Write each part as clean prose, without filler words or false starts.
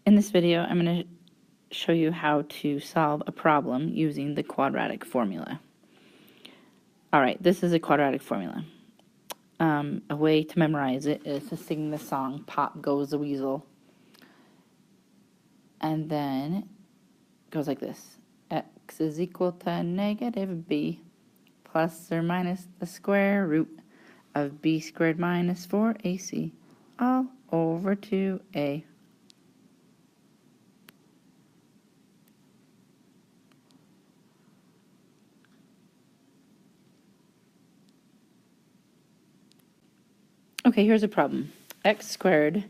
In this video, I'm going to show you how to solve a problem using the quadratic formula. Alright, this is a quadratic formula. A way to memorize it is to sing the song, Pop Goes the Weasel. And then it goes like this. X is equal to negative b plus or minus the square root of b squared minus 4ac all over 2a. Okay, here's a problem. X squared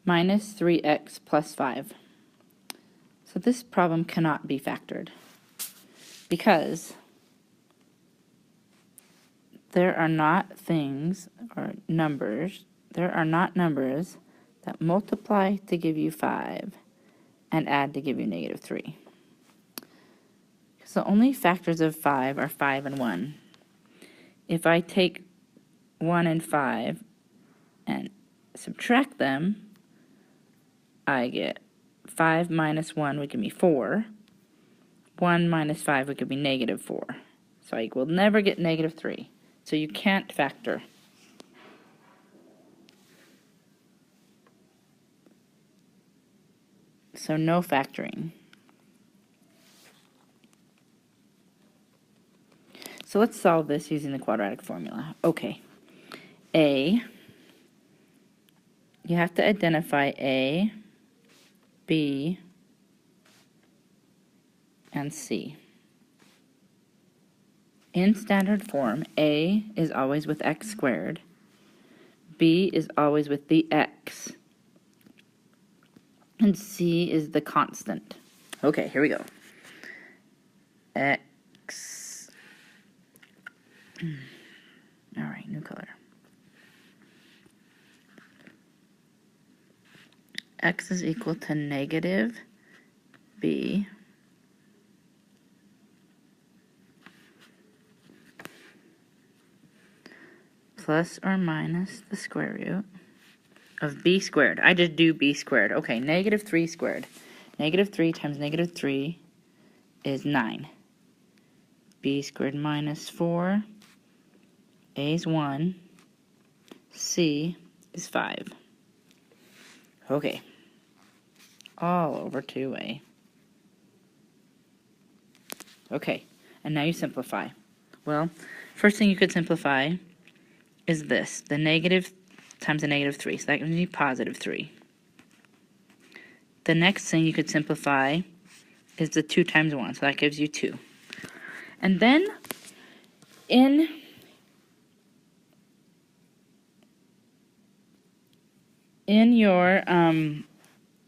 minus 3x plus 5. So this problem cannot be factored because there are not things or numbers, there are not numbers that multiply to give you 5 and add to give you negative 3. So only factors of 5 are 5 and 1. If I take 1 and 5 and subtract them, I get 5 minus 1 would give me 4. 1 minus 5 would give me negative 4. So I will never get negative 3. So you can't factor. So no factoring. So let's solve this using the quadratic formula. Okay. A, you have to identify A, B, and C. In standard form, A is always with x squared, B is always with the x, and C is the constant. Okay, here we go. X. Alright, new color. X is equal to negative B plus or minus the square root of b squared. I just do b squared. Okay, negative 3 squared. Negative 3 times negative 3 is 9. B squared minus 4. A is 1. C is 5. Okay. All over 2a. Okay, and now you simplify. Well, first thing you could simplify is this. The negative times the negative 3. So that gives me positive 3. The next thing you could simplify is the 2 times 1. So that gives you 2. And then in your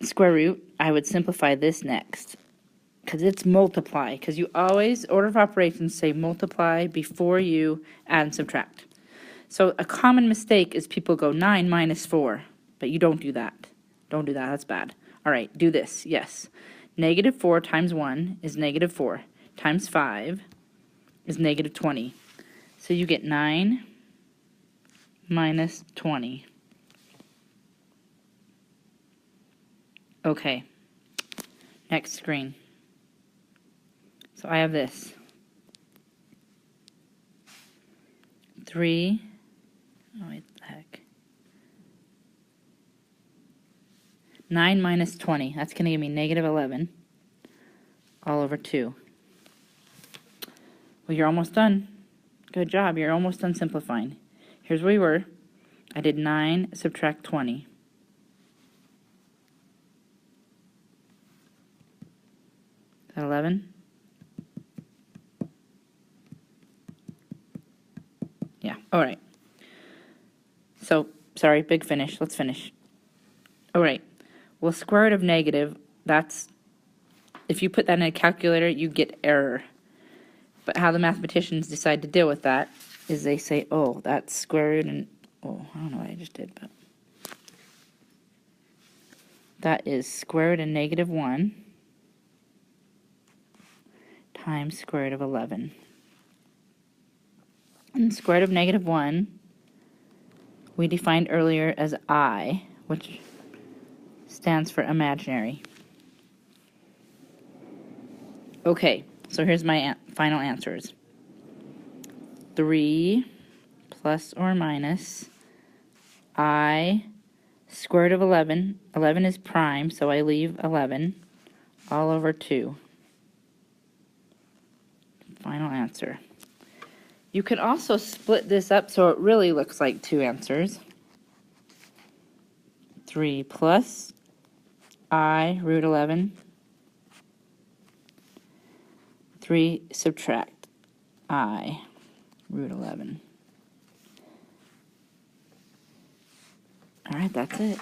square root, I would simplify this next. Because it's multiply. Because you always, order of operations, say multiply before you add and subtract. So a common mistake is people go 9 minus 4, but you don't do that. Don't do that, that's bad. Alright, do this, yes. Negative 4 times 1 is negative 4, times 5 is negative 20. So you get 9 minus 20. Okay, next screen. So I have this. 3, oh wait, the heck. 9 minus 20, that's going to give me negative 11 all over 2. Well, you're almost done. Good job, you're almost done simplifying. Here's where we were. I did 9 subtract 20. Is that 11? Yeah, alright. So, sorry, big finish. Let's finish. Alright. Well, square root of negative, that's, if you put that in a calculator, you get error. But how the mathematicians decide to deal with that is they say, oh, that's square root and, oh, I don't know what I just did, but that is square root of negative 1 times square root of 11. And square root of negative 1 we defined earlier as I, which stands for imaginary. Okay, so here's my final answers. 3 plus or minus I square root of 11. 11 is prime, so I leave 11 all over 2. Final answer. You could also split this up so it really looks like 2 answers. 3 plus I root 11. 3 subtract I root 11. All right, that's it.